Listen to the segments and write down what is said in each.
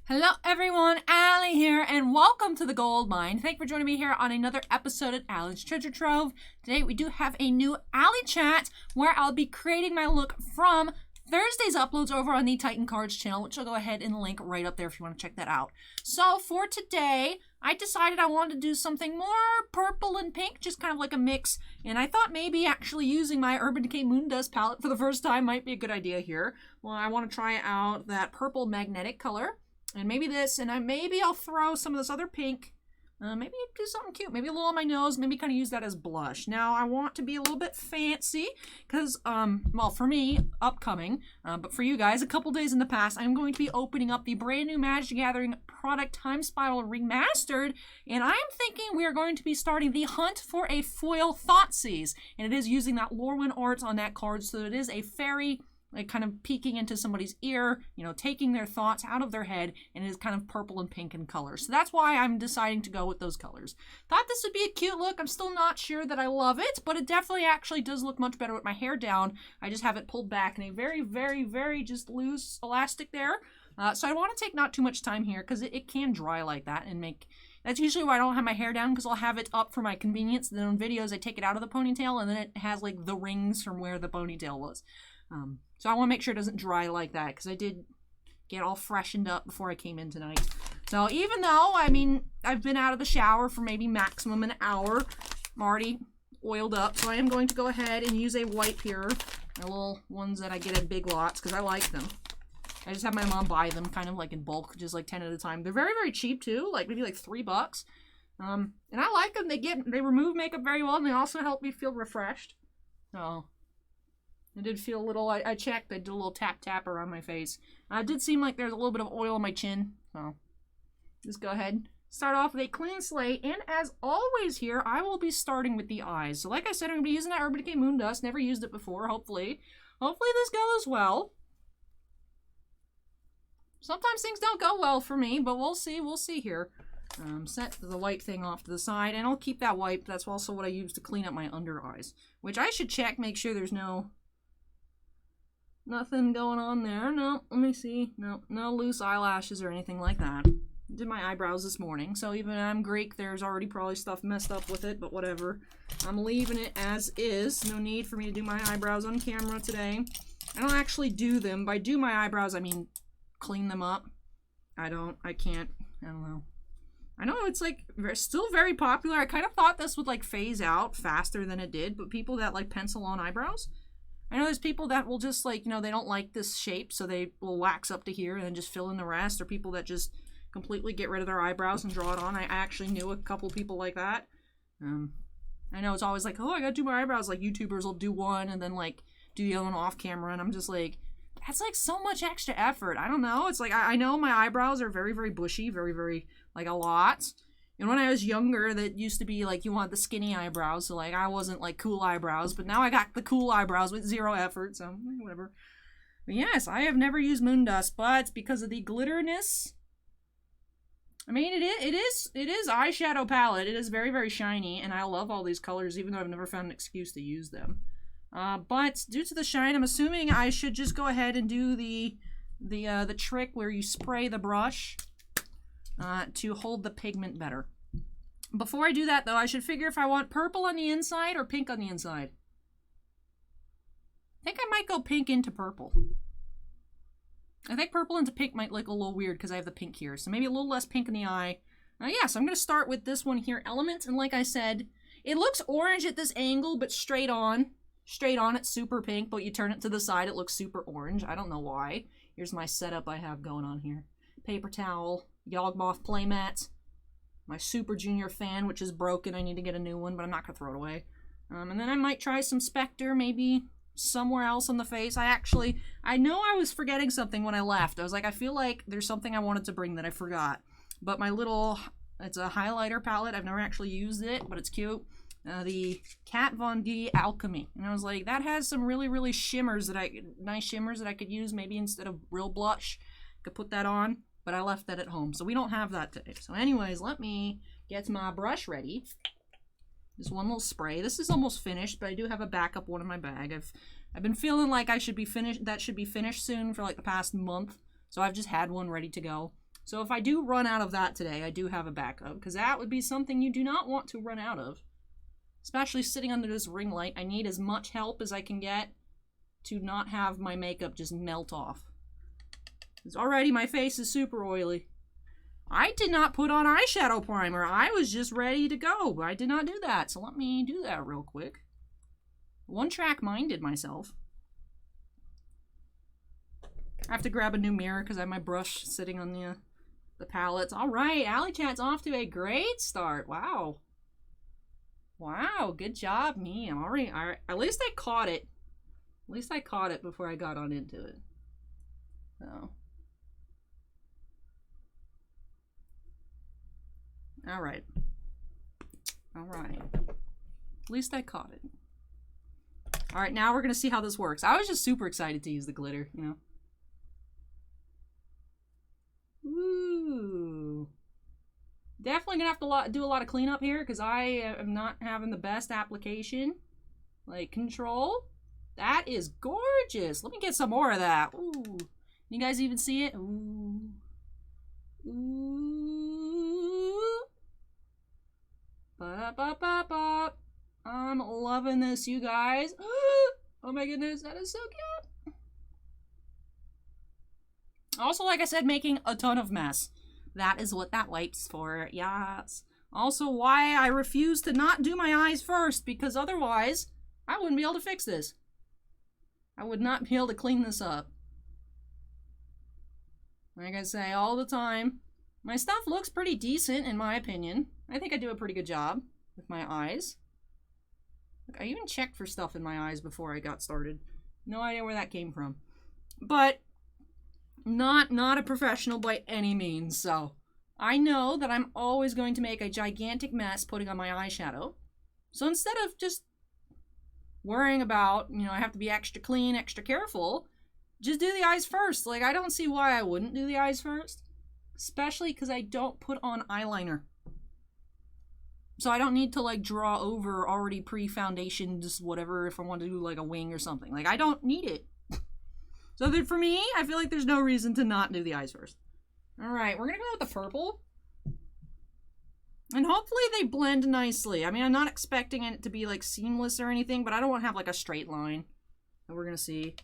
Hello everyone, Allie here, and welcome to the Gold Mine. Thank you for joining me here on another episode of Allie's Treasure Trove. Today we do have a new Alley Chat where I'll be creating my look from Thursday's uploads over on the Titan Cards channel, which I'll go ahead and link right up there if you want to check that out. So for today, I decided I wanted to do something more purple and pink, just kind of like a mix. And I thought maybe actually using my Urban Decay Moondust palette for the first time might be a good idea here. Well, I want to try out that purple magnetic color. And maybe this, and maybe I'll throw some of this other pink. Maybe do something cute. Maybe a little on my nose. Maybe kind of use that as blush. Now, I want to be a little bit fancy because, well, for me, upcoming, but for you guys, a couple days in the past, I'm going to be opening up the brand new Magic the Gathering product Time Spiral Remastered, and I'm thinking we are going to be starting the hunt for a foil Thoughtseize, and it is using that Lorwyn art on that card, so it is a fairy, like kind of peeking into somebody's ear, you know, taking their thoughts out of their head, and it is kind of purple and pink in color. So that's why I'm deciding to go with those colors. Thought this would be a cute look. I'm still not sure that I love it, but it definitely actually does look much better with my hair down. I just have it pulled back in a very, very, very just loose elastic there. So I want to take not too much time here because it can dry like that and make... That's usually why I don't have my hair down, because I'll have it up for my convenience. Then on videos, I take it out of the ponytail, and then it has like the rings from where the ponytail was. So I want to make sure it doesn't dry like that, because I did get all freshened up before I came in tonight. So even though, I mean, I've been out of the shower for maybe maximum an hour, I'm already oiled up. So I am going to go ahead and use a wipe here. My little ones that I get at Big Lots, because I like them. I just have my mom buy them kind of like in bulk, just like 10 at a time. They're very, very cheap too, like maybe like $3. And I like them. They remove makeup very well, and they also help me feel refreshed. So I did feel a little, I checked, I did a little tap around my face. It did seem like there's a little bit of oil on my chin, so just go ahead. Start off with a clean slate, and as always here, I will be starting with the eyes. So like I said, I'm going to be using that Urban Decay Moondust. Never used it before, hopefully. Hopefully this goes well. Sometimes things don't go well for me, but we'll see here. Set the white thing off to the side, and I'll keep that wipe. That's also what I use to clean up my under eyes, which I should check, make sure there's nothing going on there. No, let me see. No loose eyelashes or anything like that. Did my eyebrows this morning, so even I'm Greek, there's already probably stuff messed up with it, but whatever. I'm leaving it as is. No need for me to do my eyebrows on camera today. I don't actually do them. By do my eyebrows, I mean clean them up. I don't know. I know it's like still very popular. I kind of thought this would like phase out faster than it did, but people that like pencil on eyebrows, I know there's people that will just like, you know, they don't like this shape, so they will wax up to here and then just fill in the rest, or people that just completely get rid of their eyebrows and draw it on. I actually knew a couple people like that. I know it's always like, oh, I gotta do my eyebrows. Like YouTubers will do one and then like do the other one off camera, and I'm just like, that's like so much extra effort. I don't know. It's like, I know my eyebrows are very, very bushy, very, very, like a lot. And when I was younger, that used to be like, you want the skinny eyebrows. So like, I wasn't like cool eyebrows, but now I got the cool eyebrows with zero effort. So whatever. But yes, I have never used Moondust, but because of the glitterness, I mean, it is eyeshadow palette. It is very, very shiny, and I love all these colors, even though I've never found an excuse to use them. But due to the shine, I'm assuming I should just go ahead and do the trick where you spray the brush to hold the pigment better. Before I do that, though, I should figure if I want purple on the inside or pink on the inside. I think I might go pink into purple. I think purple into pink might look a little weird because I have the pink here. So maybe a little less pink in the eye. Yeah, so I'm going to start with this one here, Element. And like I said, it looks orange at this angle, but straight on it's super pink, but you turn it to the side, it looks super orange. I don't know why. Here's my setup I have going on here. Paper towel, Yawgmoth playmat, my Super Junior fan, which is broken. I need to get a new one, but I'm not going to throw it away. And then I might try some Spectre, maybe somewhere else on the face. I know I was forgetting something when I left. I was like, I feel like there's something I wanted to bring that I forgot. But my little, it's a highlighter palette. I've never actually used it, but it's cute. The Kat Von D Alchemy. And I was like, that has some really, really shimmers nice shimmers that I could use maybe instead of real blush. I could put that on, but I left that at home. So we don't have that today. So anyways, let me get my brush ready. Just one little spray. This is almost finished, but I do have a backup one in my bag. I've been feeling like I should be finished. That should be finished soon for like the past month. So I've just had one ready to go. So if I do run out of that today, I do have a backup, because that would be something you do not want to run out of. Especially sitting under this ring light, I need as much help as I can get to not have my makeup just melt off. Because already my face is super oily. I did not put on eyeshadow primer. I was just ready to go, but I did not do that. So let me do that real quick. One-track minded myself. I have to grab a new mirror because I have my brush sitting on the palettes. All right, ALLYCHAT's off to a great start. Wow. Wow, good job, me. I'm already, at least I caught it. At least I caught it before I got on into it. So. All right. All right. At least I caught it. All right, now we're going to see how this works. I was just super excited to use the glitter, you know. Ooh. Definitely going to have to do a lot of cleanup here because I am not having the best application. Like, control. That is gorgeous. Let me get some more of that. Ooh. You guys even see it? Ooh. Ooh. Ba-ba-ba-ba. I'm loving this, you guys. Oh my goodness, that is so cute. Also, like I said, making a ton of mess. That is what that wipe's for, yes. Also, why I refuse to not do my eyes first, because otherwise, I wouldn't be able to fix this. I would not be able to clean this up. Like I say all the time, my stuff looks pretty decent, in my opinion. I think I do a pretty good job with my eyes. Look, I even checked for stuff in my eyes before I got started. No idea where that came from. But not a professional by any means, so I know that I'm always going to make a gigantic mess putting on my eyeshadow. So instead of just worrying about, you know, I have to be extra clean, extra careful, just do the eyes first. Like, I don't see why I wouldn't do the eyes first. Especially because I don't put on eyeliner. So I don't need to, like, draw over already pre-foundation, just whatever, if I want to do, like, a wing or something. Like, I don't need it. So that for me, I feel like there's no reason to not do the eyes first. Alright, we're going to go with the purple. And hopefully they blend nicely. I mean, I'm not expecting it to be, like, seamless or anything, but I don't want to have, like, a straight line that we're going to see.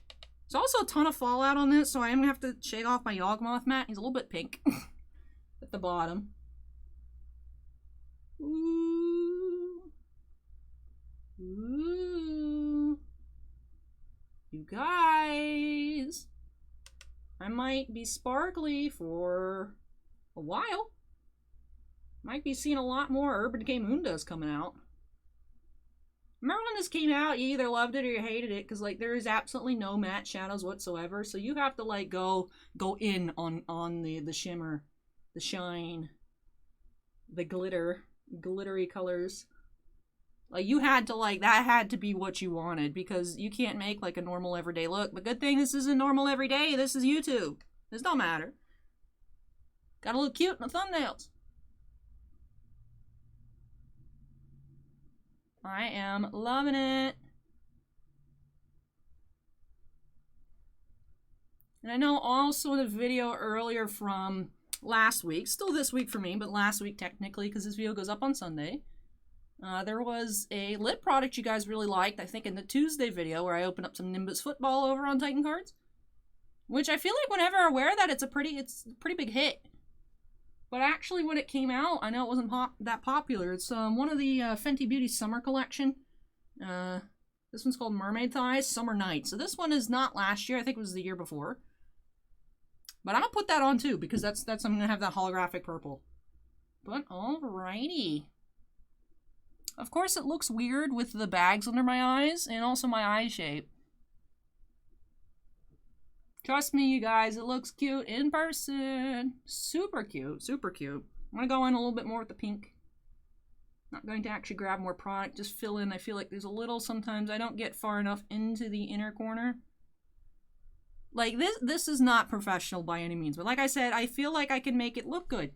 There's also a ton of fallout on this, so I am going to have to shake off my Yawgmoth matte. He's a little bit pink at the bottom. Ooh. Ooh. You guys. I might be sparkly for a while. Might be seeing a lot more Urban Decay Mundos coming out. Remember when this came out, you either loved it or you hated it, because, like, there is absolutely no matte shadows whatsoever, so you have to, like, go in on the shimmer, the shine, the glittery colors. Like, you had to, like, that had to be what you wanted, because you can't make, like, a normal everyday look. But good thing this isn't normal everyday, this is YouTube. This don't matter. Gotta look cute in the thumbnails. I am loving it. And I know also in the video earlier from last week, still this week for me, but last week technically because this video goes up on Sunday, there was a lip product you guys really liked, I think in the Tuesday video where I opened up some Nimbus Football over on Titan Cards, which I feel like whenever I wear that, it's a pretty big hit. But actually, when it came out, I know it wasn't that popular. It's one of the Fenty Beauty Summer Collection. This one's called Mermaid Thighs Summer Night. So this one is not last year. I think it was the year before. But I'm going to put that on too, because that's I'm going to have that holographic purple. But alrighty. Of course, it looks weird with the bags under my eyes and also my eye shape. Trust me, you guys, it looks cute in person. Super cute, super cute. I'm going to go in a little bit more with the pink. Not going to actually grab more product, just fill in. I feel like there's a little, sometimes I don't get far enough into the inner corner. Like, this is not professional by any means, but like I said, I feel like I can make it look good.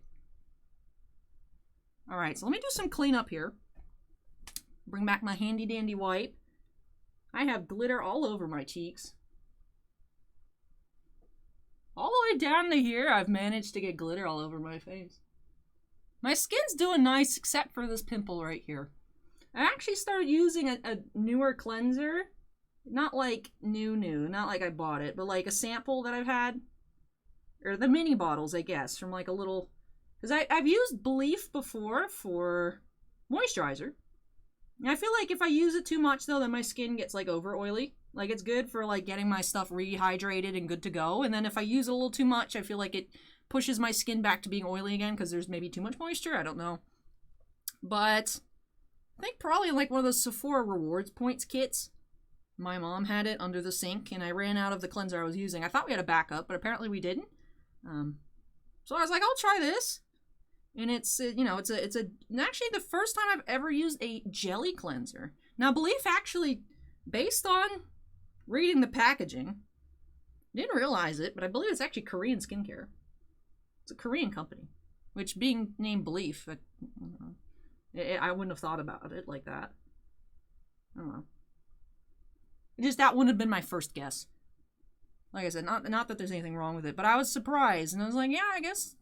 Alright, so let me do some cleanup here. Bring back my handy dandy wipe. I have glitter all over my cheeks. all the way down to here, I've managed to get glitter all over my face. My skin's doing nice except for this pimple right here. I actually started using a newer cleanser. Not like new, not like I bought it, but like a sample that I've had. Or the mini bottles, I guess, from like a little... Because I've used Belief before for moisturizer. And I feel like if I use it too much, though, then my skin gets like over oily. Like it's good for like getting my stuff rehydrated and good to go. And then if I use it a little too much, I feel like it pushes my skin back to being oily again because there's maybe too much moisture. I don't know. But I think probably like one of those Sephora Rewards Points kits. My mom had it under the sink and I ran out of the cleanser I was using. I thought we had a backup, but apparently we didn't. So I was like, I'll try this. And it's, you know, it's actually the first time I've ever used a jelly cleanser. Now, Belief actually, based on reading the packaging, didn't realize it, but I believe it's actually Korean skincare. It's a Korean company, which being named Belief, I wouldn't have thought about it like that. I don't know. Just that wouldn't have been my first guess. Like I said, not that there's anything wrong with it, but I was surprised, and I was like, yeah, I guess.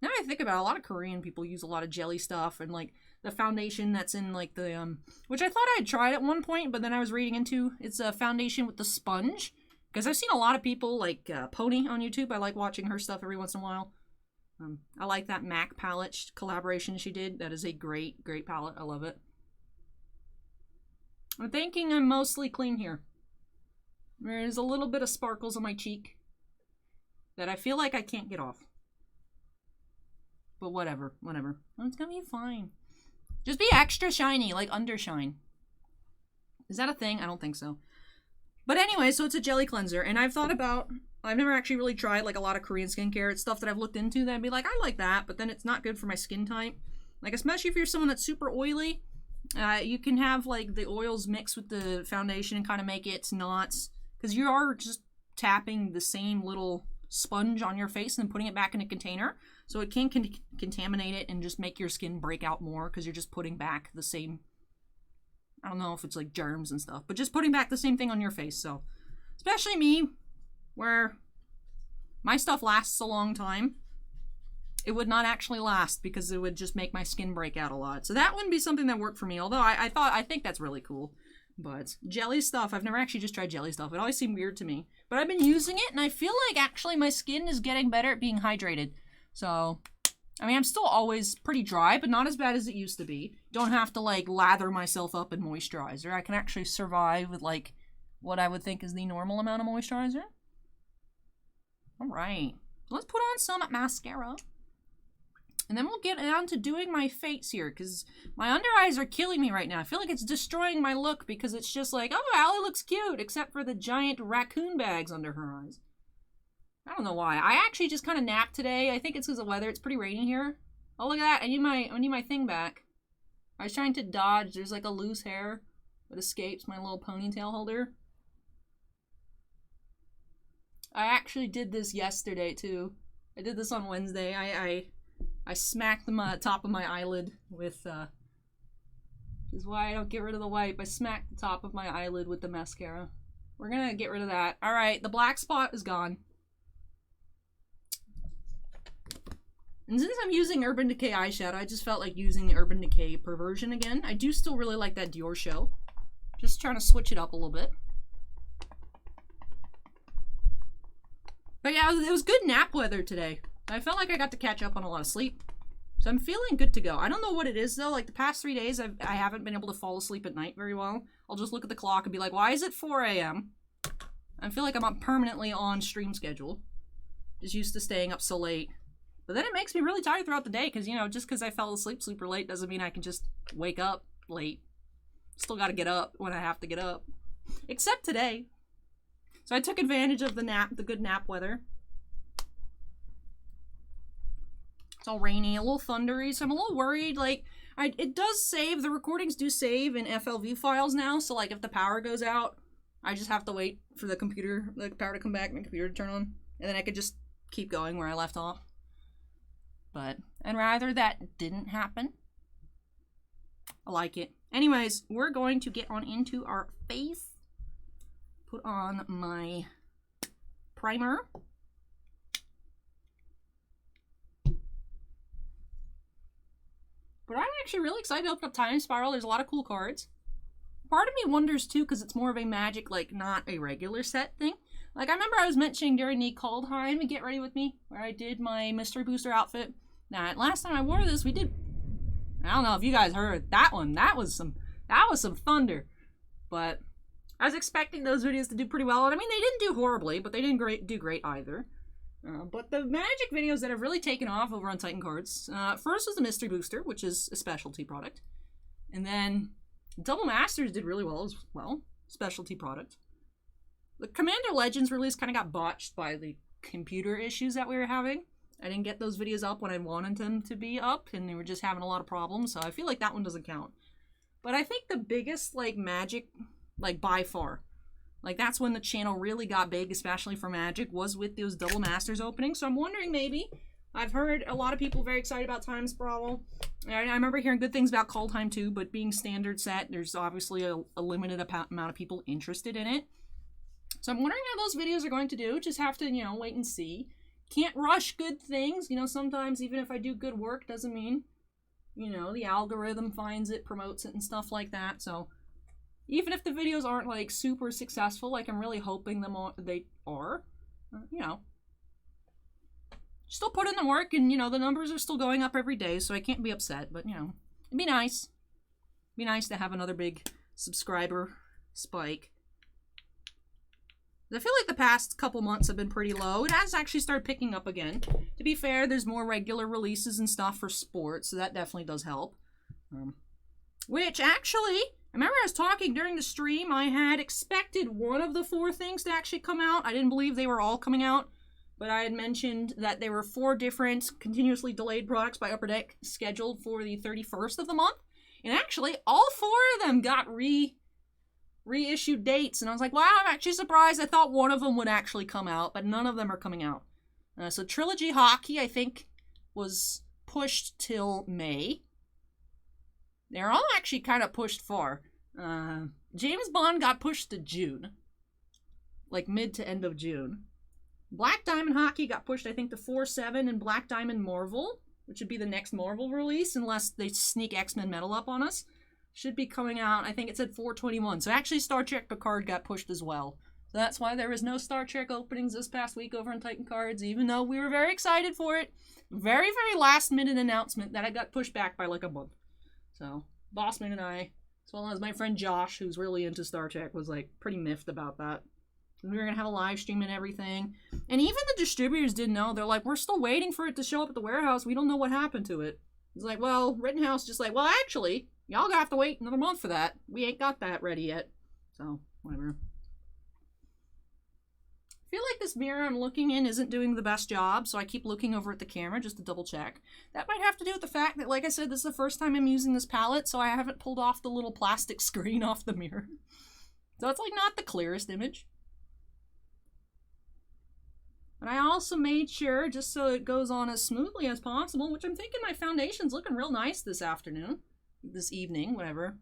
Now I think about it, a lot of Korean people use a lot of jelly stuff, and like the foundation that's in like the which I thought I had tried at one point, but then I was reading into it's a foundation with the sponge, because I've seen a lot of people like Pony on YouTube. I like watching her stuff every once in a while. I like that MAC palette collaboration she did. That is a great palette. I love it. I'm thinking I'm mostly clean here. There's a little bit of sparkles on my cheek that I feel like I can't get off. But whatever. It's gonna be fine. Just be extra shiny, like undershine. Is that a thing? I don't think so. But anyway, so it's a jelly cleanser, and I've thought about... I've never actually really tried like a lot of Korean skincare. It's stuff that I've looked into that I'd be like, I like that, but then it's not good for my skin type. Like, especially if you're someone that's super oily, you can have like the oils mixed with the foundation and kind of make it knots. Because you are just tapping the same little sponge on your face and then putting it back in a container. So it can contaminate it and just make your skin break out more because you're just putting back the same... I don't know if it's like germs and stuff, but just putting back the same thing on your face. So, especially me, where my stuff lasts a long time, it would not actually last because it would just make my skin break out a lot. So that wouldn't be something that worked for me, although I think that's really cool. But jelly stuff, I've never actually just tried jelly stuff. It always seemed weird to me. But I've been using it, and I feel like actually my skin is getting better at being hydrated. So, I mean, I'm still always pretty dry, but not as bad as it used to be. Don't have to, like, lather myself up in moisturizer. I can actually survive with, like, what I would think is the normal amount of moisturizer. Alright. Let's put on some mascara. And then we'll get on to doing my face here, because my under eyes are killing me right now. I feel like it's destroying my look, because it's just like, oh, Allie looks cute, except for the giant raccoon bags under her eyes. I don't know why. I actually just kind of napped today. I think it's because of the weather. It's pretty rainy here. Oh, look at that. I need my thing back. I was trying to dodge. There's like a loose hair that escapes my little ponytail holder. I actually did this yesterday, too. I did this on Wednesday. I smacked the top of my eyelid with, which is why I don't get rid of the wipe. I smacked the top of my eyelid with the mascara. We're gonna get rid of that. Alright, the black spot is gone. And since I'm using Urban Decay eyeshadow, I just felt like using the Urban Decay Perversion again. I do still really like that Dior show. Just trying to switch it up a little bit. But yeah, it was good nap weather today. I felt like I got to catch up on a lot of sleep. So I'm feeling good to go. I don't know what it is though. Like the past 3 days, I haven't been able to fall asleep at night very well. I'll just look at the clock and be like, why is it 4 a.m.? I feel like I'm permanently on stream schedule. Just used to staying up so late. But then it makes me really tired throughout the day because, you know, just because I fell asleep super late doesn't mean I can just wake up late. Still got to get up when I have to get up. Except today. So I took advantage of the good nap weather. It's all rainy, a little thundery, so I'm a little worried. Like, it does save, the recordings do save in FLV files now, so like if the power goes out, I just have to wait for the power to come back and the computer to turn on, and then I could just keep going where I left off. But I'd rather that didn't happen. I like it. Anyways, we're going to get on into our face. Put on my primer. actually really excited to open up Time Spiral. There's a lot of cool cards. Part of me wonders, too, because it's more of a magic, like, not a regular set thing. Like, I remember I was mentioning during the Kaldheim Get Ready With Me, where I did my Mystery Booster outfit. Now, last time I wore this, we did... I don't know if you guys heard that one. That was some thunder. But I was expecting those videos to do pretty well. And I mean, they didn't do horribly, but they didn't do great either. But the magic videos that have really taken off over on Titan Cards, first was the Mystery Booster, which is a specialty product. And then Double Masters did really well as well. Specialty product. The Commander Legends release kind of got botched by the computer issues that we were having. I didn't get those videos up when I wanted them to be up, and they were just having a lot of problems, so I feel like that one doesn't count. But I think the biggest, like, magic, like, by far, like, that's when the channel really got big, especially for magic, was with those Double Masters openings. So I'm wondering, maybe, I've heard a lot of people very excited about Time Spiral. I remember hearing good things about Kaldheim too, but being standard set, there's obviously a limited amount of people interested in it. So I'm wondering how those videos are going to do. Just have to, you know, wait and see. Can't rush good things. You know, sometimes even if I do good work, doesn't mean, you know, the algorithm finds it, promotes it, and stuff like that. So even if the videos aren't, like, super successful, like, I'm really hoping they are, you know, still put in the work, and, you know, the numbers are still going up every day, so I can't be upset, but, you know, it'd be nice. It'd be nice to have another big subscriber spike. I feel like the past couple months have been pretty low. It has actually started picking up again. To be fair, there's more regular releases and stuff for sports, so that definitely does help. Which, actually, I remember I was talking during the stream, I had expected one of the 4 things to actually come out. I didn't believe they were all coming out, but I had mentioned that there were 4 different continuously delayed products by Upper Deck scheduled for the 31st of the month. And actually, all 4 of them got reissued dates, and I was like, wow, I'm actually surprised. I thought one of them would actually come out, but none of them are coming out. So Trilogy Hockey, I think, was pushed till May. They're all actually kind of pushed far. James Bond got pushed to June. Like mid to end of June. Black Diamond Hockey got pushed, I think, to 4/7, and Black Diamond Marvel, which would be the next Marvel release, unless they sneak X-Men Metal up on us, should be coming out, I think it said 4/21. So actually Star Trek Picard got pushed as well. So that's why there was no Star Trek openings this past week over on Titan Cards, even though we were very excited for it. Very, very last minute announcement that I got pushed back by like a month. So Bossman and I, as well as my friend Josh, who's really into Star Trek, was like pretty miffed about that. We were going to have a live stream and everything. And even the distributors didn't know. They're like, we're still waiting for it to show up at the warehouse. We don't know what happened to it. It's like, well, Rittenhouse just like, well, actually, y'all gonna have to wait another month for that. We ain't got that ready yet. So, whatever. I feel like this mirror I'm looking in isn't doing the best job, so I keep looking over at the camera just to double check. That might have to do with the fact that, like I said, this is the first time I'm using this palette, so I haven't pulled off the little plastic screen off the mirror. So it's like not the clearest image. But I also made sure, just so it goes on as smoothly as possible, which I'm thinking my foundation's looking real nice this afternoon. This evening, whatever.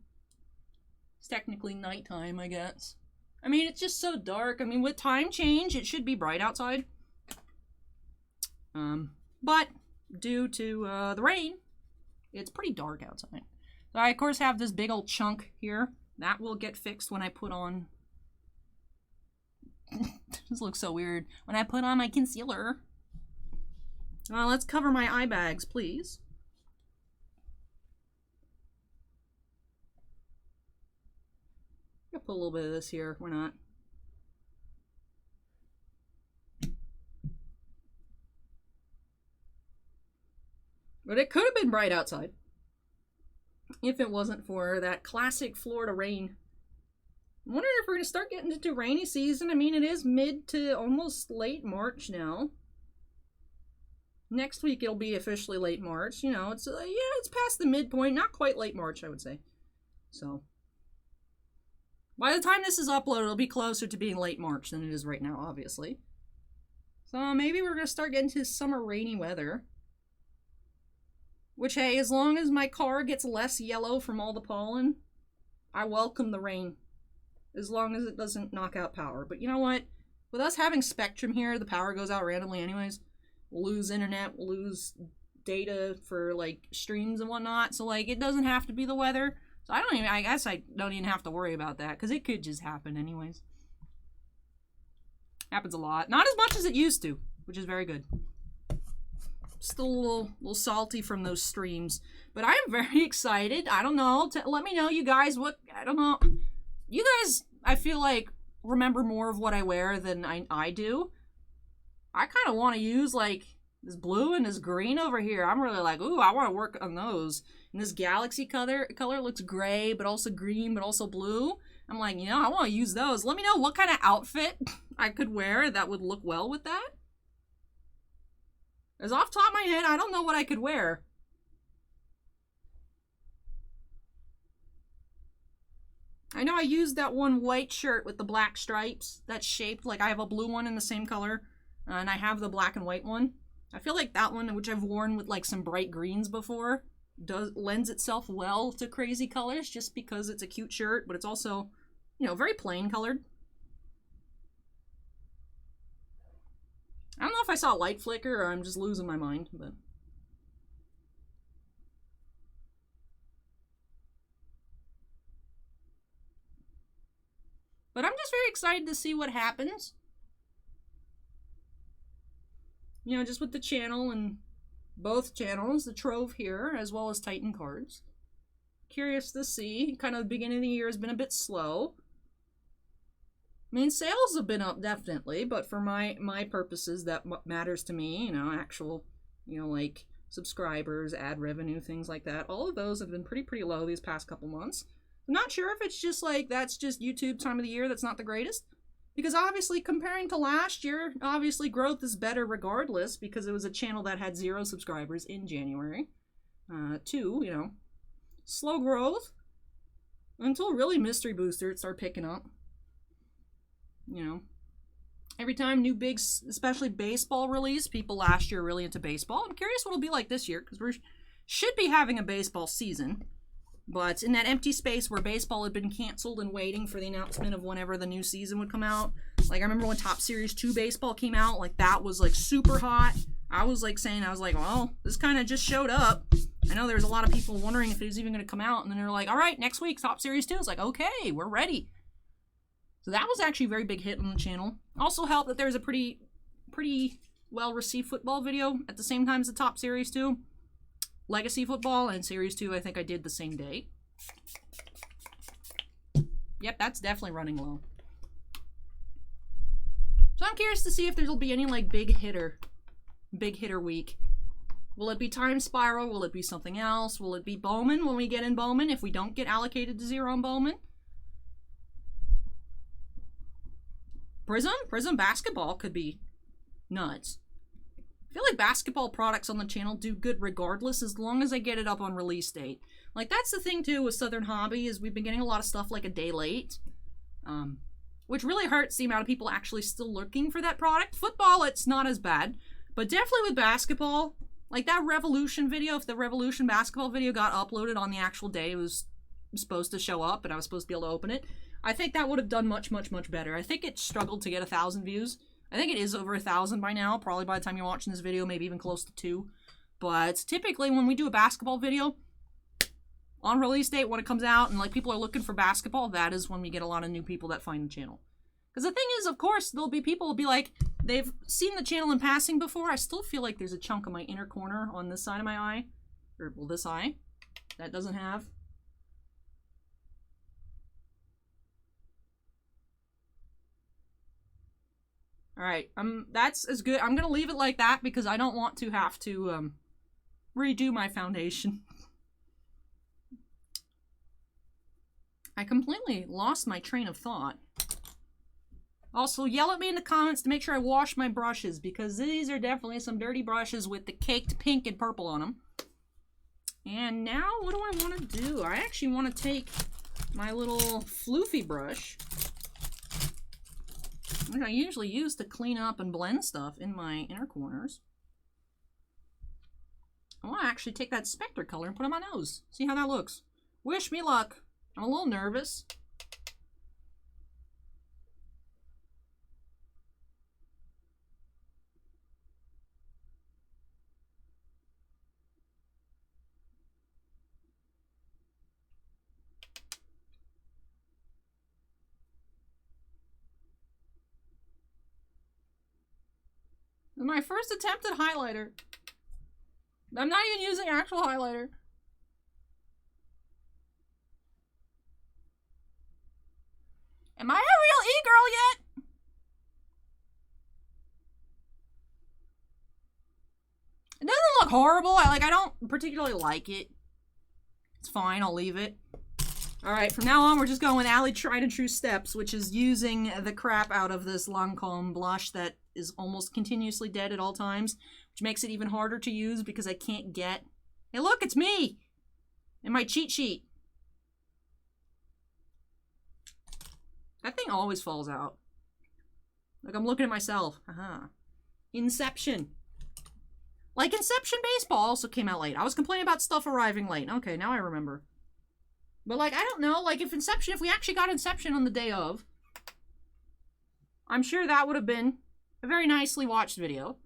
It's technically nighttime, I guess. I mean, it's just so dark. I mean, with time change, it should be bright outside. But due to the rain, it's pretty dark outside. So I, of course, have this big old chunk here. That will get fixed when I put on... This looks so weird. When I put on my concealer. Let's cover my eye bags, please. I'll put a little bit of this here. Why not? But it could have been bright outside if it wasn't for that classic Florida rain. I'm wondering if we're going to start getting into rainy season. I mean, it is mid to almost late March now. Next week it'll be officially late March. You know, it's yeah, it's past the midpoint. Not quite late March, I would say. So, by the time this is uploaded, it'll be closer to being late March than it is right now, obviously. So maybe we're going to start getting to summer rainy weather. Which, hey, as long as my car gets less yellow from all the pollen, I welcome the rain. As long as it doesn't knock out power. But you know what? With us having Spectrum here, the power goes out randomly anyways. We'll lose internet, we'll lose data for like streams and whatnot, so like it doesn't have to be the weather. So I guess I don't even have to worry about that because it could just happen anyways. Happens a lot. Not as much as it used to, which is very good. Still a little salty from those streams, but I am very excited. I don't know. Let me know, you guys, what, I don't know. You guys, I feel like, remember more of what I wear than I do. I kind of want to use like this blue and this green over here. I'm really like, ooh, I want to work on those. And this galaxy color looks gray, but also green, but also blue. I'm like, you know, I want to use those. Let me know what kind of outfit I could wear that would look well with that. As off the top of my head, I don't know what I could wear. I know I used that one white shirt with the black stripes that's shaped like I have a blue one in the same color, and I have the black and white one. I feel like that one, which I've worn with like some bright greens before, lends itself well to crazy colors just because it's a cute shirt, but it's also, you know, very plain colored. I don't know if I saw a light flicker or I'm just losing my mind, but... But I'm just very excited to see what happens. You know, just with the channel and both channels, the Trove here, as well as Titan Cards. Curious to see. Kind of the beginning of the year has been a bit slow. I mean, sales have been up, definitely, but for my purposes, that matters to me, you know, actual, you know, like subscribers, ad revenue, things like that. All of those have been pretty low these past couple months. I'm not sure if it's just like, that's just YouTube time of the year that's not the greatest. Because obviously, comparing to last year, obviously growth is better regardless, because it was a channel that had 0 subscribers in January. 2, you know, slow growth until really Mystery Booster it started picking up. You know, every time new big, especially baseball release, people last year were really into baseball. I'm curious what it'll be like this year, because we should be having a baseball season. But in that empty space where baseball had been canceled and waiting for the announcement of whenever the new season would come out. Like, I remember when Top Series 2 baseball came out, like, that was, like, super hot. I was, like, saying, well, this kind of just showed up. I know there's a lot of people wondering if it was even going to come out. And then they're like, all right, next week, Top Series 2. It's like, okay, we're ready. So that was actually a very big hit on the channel. Also helped that there's a pretty well-received football video at the same time as the Top Series 2. Legacy Football and Series 2, I think I did the same day. Yep, that's definitely running low. So I'm curious to see if there'll be any, like, big hitter week. Will it be Time Spiral? Will it be something else? Will it be Bowman when we get in Bowman if we don't get allocated to 0 on Bowman? Prism basketball could be nuts. I feel like basketball products on the channel do good regardless as long as I get it up on release date. Like, that's the thing too with Southern Hobby is we've been getting a lot of stuff like a day late. Which really hurts the amount of people actually still looking for that product. Football, it's not as bad. But definitely with basketball, like that Revolution video, if the Revolution basketball video got uploaded on the actual day it was supposed to show up and I was supposed to be able to open it, I think that would have done much better. I think it struggled to get 1,000 views. I think it is over 1,000 by now, probably by the time you're watching this video, maybe even close to 2. But typically when we do a basketball video, on release date when it comes out and like people are looking for basketball, that is when we get a lot of new people that find the channel. Because the thing is, of course, there'll be people who'll be like, they've seen the channel in passing before. I still feel like there's a chunk of my inner corner on this side of my eye, or well, this eye, that doesn't have. Alright, that's as good. I'm gonna leave it like that because I don't want to have to, redo my foundation. I completely lost my train of thought. Also, yell at me in the comments to make sure I wash my brushes because these are definitely some dirty brushes with the caked pink and purple on them. And now, what do I want to do? I actually want to take my little floofy brush, which I usually use to clean up and blend stuff in my inner corners. I want to actually take that Spectre color and put it on my nose. See how that looks. Wish me luck. I'm a little nervous. My first attempt at highlighter. I'm not even using actual highlighter. Am I a real e-girl yet? It doesn't look horrible. I don't particularly like it. It's fine. I'll leave it. All right. From now on, we're just going with Ally Tried and True Steps, which is using the crap out of this Lancome blush that is almost continuously dead at all times, which makes it even harder to use because I can't get... Hey, look, it's me! And my cheat sheet. That thing always falls out. Like, I'm looking at myself. Inception. Like, Inception Baseball also came out late. I was complaining about stuff arriving late. Okay, now I remember. But, like, I don't know. Like, if we actually got Inception on the day of, I'm sure that would have been a very nicely watched video.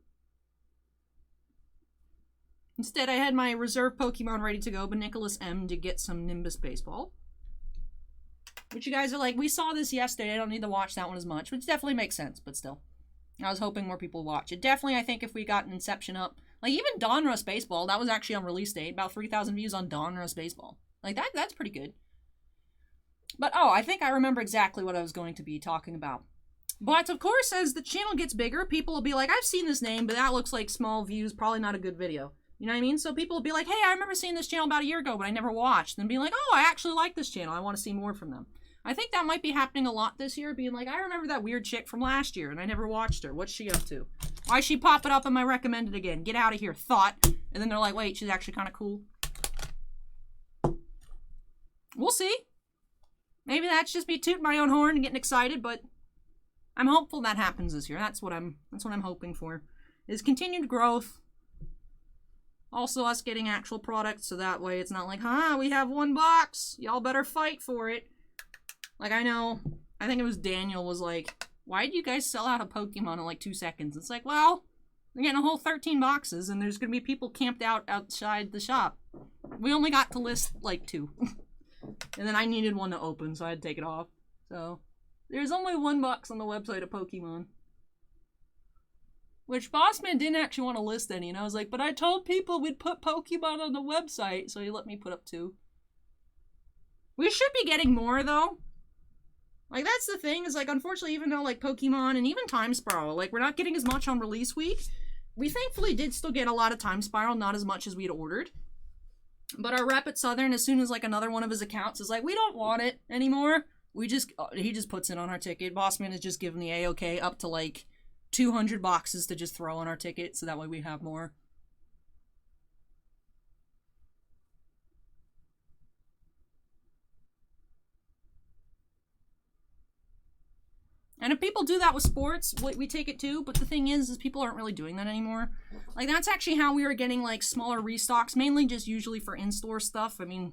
Instead, I had my reserve Pokemon ready to go, but Nicholas M. did get some Nimbus Baseball. Which you guys are like, we saw this yesterday, I don't need to watch that one as much, which definitely makes sense, but still. I was hoping more people watch it. Definitely, I think if we got an Inception up, like even Donruss Baseball, that was actually on release date, about 3,000 views on Donruss Baseball. Like that's pretty good. But oh, I think I remember exactly what I was going to be talking about. But of course, as the channel gets bigger, people will be like, I've seen this name, but that looks like small views, probably not a good video. You know what I mean? So people will be like, hey, I remember seeing this channel about a year ago, but I never watched. And be like, oh, I actually like this channel. I want to see more from them. I think that might be happening a lot this year, being like, I remember that weird chick from last year, and I never watched her. What's she up to? Why is she popping up in my recommended again? Get out of here, thought. And then they're like, wait, she's actually kind of cool. We'll see. Maybe that's just me tooting my own horn and getting excited, but I'm hopeful that happens this year. That's what I'm hoping for. Is continued growth. Also us getting actual products, so that way it's not like, we have one box. Y'all better fight for it. Like, I know, I think it was Daniel was like, why did you guys sell out a Pokemon in like 2 seconds? It's like, well, they're getting a whole 13 boxes and there's going to be people camped out outside the shop. We only got to list like 2. And then I needed one to open, so I had to take it off. So, there's only 1 box on the website of Pokemon. Which Bossman didn't actually want to list any, and I was like, but I told people we'd put Pokemon on the website, so he let me put up 2. We should be getting more, though. Like, that's the thing, is, like, unfortunately, even though, like, Pokemon and even Time Spiral, like, we're not getting as much on release week, we thankfully did still get a lot of Time Spiral, not as much as we'd ordered. But our rep at Southern, as soon as, like, another one of his accounts is like, we don't want it anymore, he just puts it on our ticket. Bossman has just given the A-OK up to, like, 200 boxes to just throw on our ticket, so that way we have more. And if people do that with sports, we take it too, but the thing is people aren't really doing that anymore. Like, that's actually how we were getting, like, smaller restocks, mainly just usually for in-store stuff. I mean,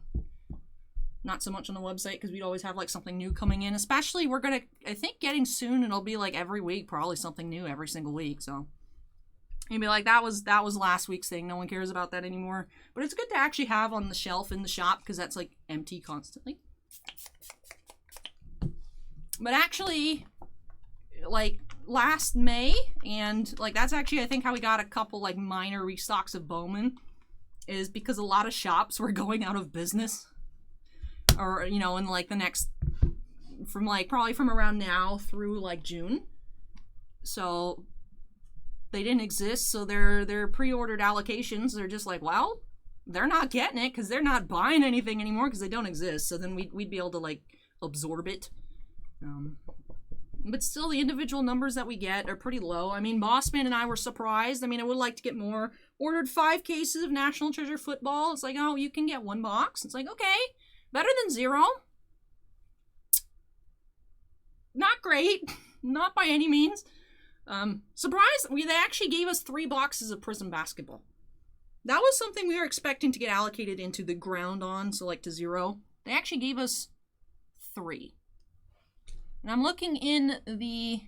not so much on the website, because we'd always have, like, something new coming in. Especially, we're gonna, I think, getting soon, it'll be, like, every week, probably something new every single week, so. You'd be like, that was last week's thing, no one cares about that anymore. But it's good to actually have on the shelf in the shop, because that's, like, empty constantly. But actually, like, last May, and, like, that's actually, I think, how we got a couple, like, minor restocks of Bowman, is because a lot of shops were going out of business. Or, you know, in, like, the next, from, like, probably from around now through, like, June. So, they didn't exist, so their pre-ordered allocations, they're just like, well, they're not getting it, because they're not buying anything anymore, because they don't exist, so then we'd be able to, like, absorb it. But still, the individual numbers that we get are pretty low. I mean, Bossman and I were surprised. I mean, I would like to get more. Ordered 5 cases of National Treasure football. It's like, oh, you can get 1 box. It's like, okay, better than 0. Not great. Not by any means. Surprised, they actually gave us 3 boxes of Prism basketball. That was something we were expecting to get allocated into the ground on, so like to 0. They actually gave us 3. And I'm looking in the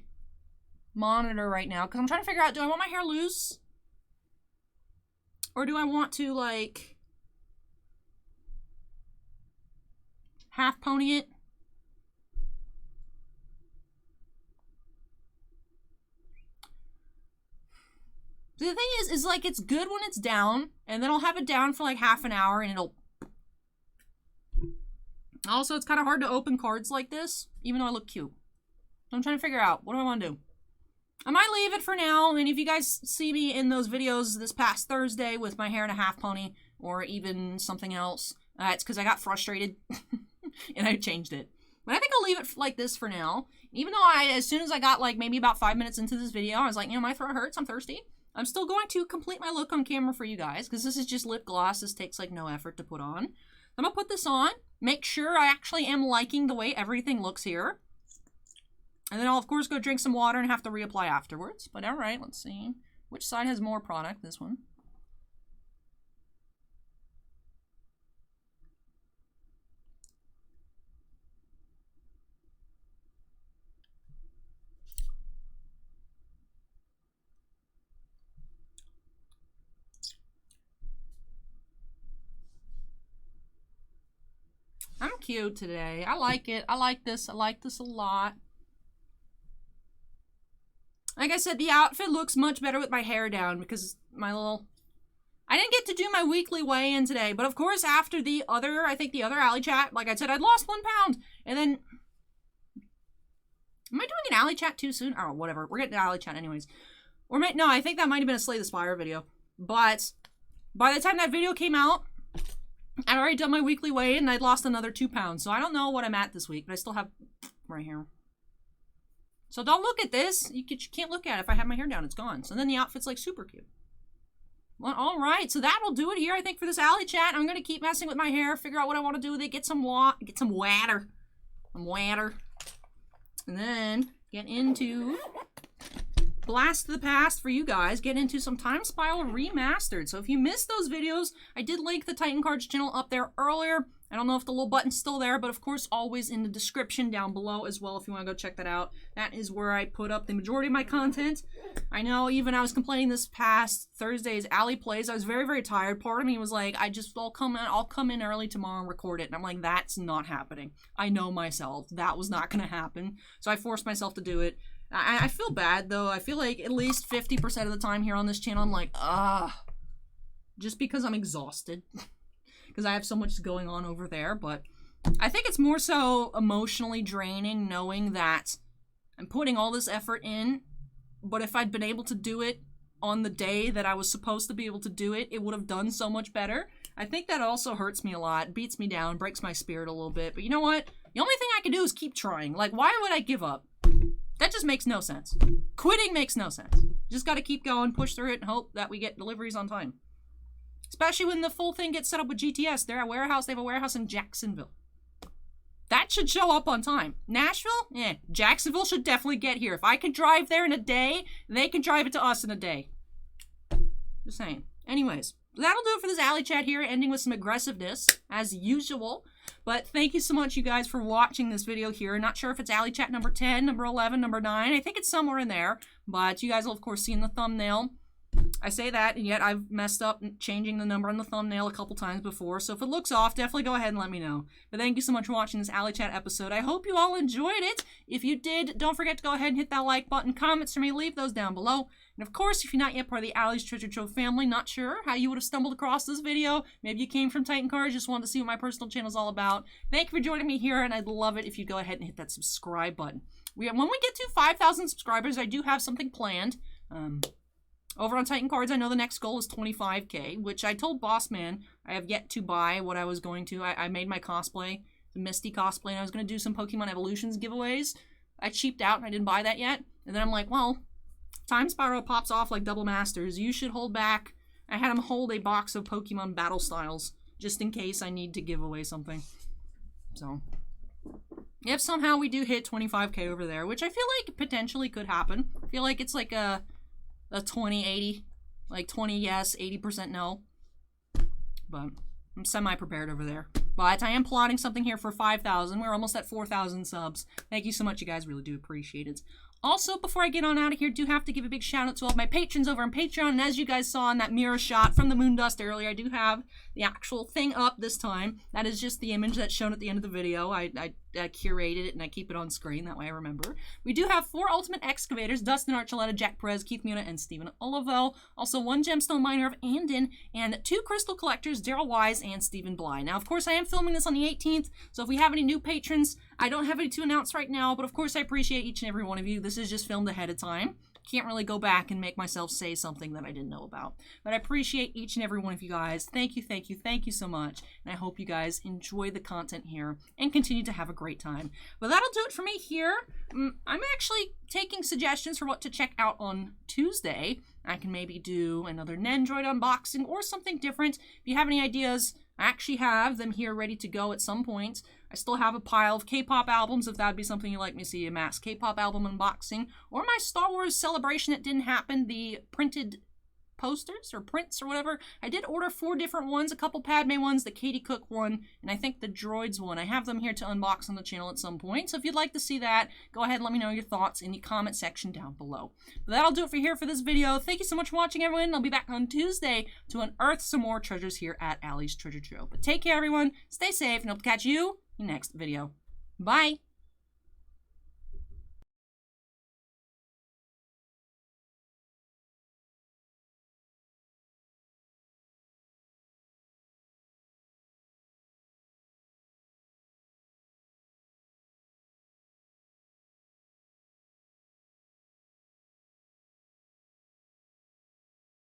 monitor right now, because I'm trying to figure out, do I want my hair loose? Or do I want to, like, half pony it? The thing is like it's good when it's down, and then I'll have it down for like half an hour and it'll... Also, it's kind of hard to open cards like this, even though I look cute. So I'm trying to figure out, what do I want to do? I might leave it for now, and if you guys see me in those videos this past Thursday with my hair in a half pony, or even something else, it's because I got frustrated, and I changed it. But I think I'll leave it like this for now. Even though as soon as I got like maybe about 5 minutes into this video, I was like, you know, my throat hurts, I'm thirsty. I'm still going to complete my look on camera for you guys, because this is just lip gloss. This takes like no effort to put on. I'm going to put this on, make sure I actually am liking the way everything looks here. And then I'll, of course, go drink some water and have to reapply afterwards. But all right, let's see. Which side has more product? This one. I'm cute today. I like it. I like this. I like this a lot. Like I said, the outfit looks much better with my hair down because my little... I didn't get to do my weekly weigh-in today, but of course after the other, I think the other ALLYCHAT, like I said, I'd lost 1 pound. And then... Am I doing an ALLYCHAT too soon? Oh, whatever. We're getting to ALLYCHAT anyways. Or no, I think that might have been a Slay the Spire video. But by the time that video came out, I'd already done my weekly weigh-in and I'd lost another 2 pounds. So I don't know what I'm at this week, but I still have right here. So don't look at this. You can't look at it. If I have my hair down, it's gone. So then the outfit's like super cute. Well, all right. So that'll do it here, I think, for this ALLYCHAT. I'm going to keep messing with my hair, figure out what I want to do with it, get some water. And then get into Blast to the Past for you guys. Get into some Time Spiral Remastered. So if you missed those videos, I did link the Titan Cards channel up there earlier. I don't know if the little button's still there, but of course always in the description down below as well if you want to go check that out. That is where I put up the majority of my content. I know even I was complaining this past Thursday's Ally Plays. I was very, very tired. Part of me was like, I'll come in early tomorrow and record it. And I'm like, that's not happening. I know myself. That was not going to happen. So I forced myself to do it. I feel bad though. I feel like at least 50% of the time here on this channel, I'm like, just because I'm exhausted. Because I have so much going on over there, but I think it's more so emotionally draining knowing that I'm putting all this effort in, but if I'd been able to do it on the day that I was supposed to be able to do it, it would have done so much better. I think that also hurts me a lot, beats me down, breaks my spirit a little bit, but you know what? The only thing I can do is keep trying. Like, why would I give up? That just makes no sense. Quitting makes no sense. Just gotta keep going, push through it, and hope that we get deliveries on time. Especially when the full thing gets set up with GTS. They're a warehouse. They have a warehouse in Jacksonville. That should show up on time. Nashville? Yeah. Jacksonville should definitely get here. If I can drive there in a day, they can drive it to us in a day. Just saying. Anyways, that'll do it for this ALLYCHAT here, ending with some aggressiveness, as usual. But thank you so much, you guys, for watching this video here. Not sure if it's ALLYCHAT number 10, number 11, number 9. I think it's somewhere in there. But you guys will, of course, see in the thumbnail. I say that, and yet I've messed up changing the number on the thumbnail a couple times before, so if it looks off, definitely go ahead and let me know. But thank you so much for watching this ALLYCHAT episode. I hope you all enjoyed it. If you did, don't forget to go ahead and hit that like button. Comments for me, leave those down below. And of course, if you're not yet part of the Ally's Treasure Trove family, not sure how you would have stumbled across this video, maybe you came from Titan Cards, just wanted to see what my personal channel is all about. Thank you for joining me here, and I'd love it if you'd go ahead and hit that subscribe button. When we get to 5,000 subscribers, I do have something planned. Over on Titan Cards, I know the next goal is 25K, which I told Boss Man I have yet to buy what I was going to. I made my cosplay, the Misty cosplay, and I was going to do some Pokemon Evolutions giveaways. I cheaped out and I didn't buy that yet. And then I'm like, well, Time Spiral pops off like Double Masters. You should hold back. I had him hold a box of Pokemon Battle Styles just in case I need to give away something. So, if somehow we do hit 25K over there, which I feel like potentially could happen. I feel like it's like a 20-80, like 20 yes, 80% no. But I'm semi-prepared over there. But I am plotting something here for 5,000. We're almost at 4,000 subs. Thank you so much, you guys. Really do appreciate it. Also, before I get on out of here, do have to give a big shout out to all of my patrons over on Patreon. And as you guys saw in that mirror shot from the moon dust earlier, I do have the actual thing up this time. That is just the image that's shown at the end of the video. I curated it and I keep it on screen. That way I remember. We do have 4 Ultimate Excavators, Dustin Archuleta, Jack Perez, Keith Muna, and Stephen Olivo. Also 1 Gemstone Miner of Andon, and 2 Crystal Collectors, Daryl Wise and Stephen Bly. Now, of course, I am filming this on the 18th, so if we have any new patrons, I don't have any to announce right now, but of course I appreciate each and every one of you. This is just filmed ahead of time. Can't really go back and make myself say something that I didn't know about. But I appreciate each and every one of you guys. Thank you, thank you, thank you so much. And I hope you guys enjoy the content here and continue to have a great time. But that'll do it for me here. I'm actually taking suggestions for what to check out on Tuesday. I can maybe do another Nendroid unboxing or something different. If you have any ideas, I actually have them here ready to go at some point. I still have a pile of K-pop albums if that'd be something you'd like me to see, a mass K-pop album unboxing, or my Star Wars Celebration that didn't happen, the printed posters or prints or whatever. I did order 4 different ones, a couple Padme ones, the Katie Cook one, and I think the Droids one. I have them here to unbox on the channel at some point, so if you'd like to see that, go ahead and let me know your thoughts in the comment section down below. But that'll do it for this video. Thank you so much for watching, everyone. I'll be back on Tuesday to unearth some more treasures here at Allie's Treasure Trove. But take care, everyone. Stay safe, and I'll catch you in the next video. Bye!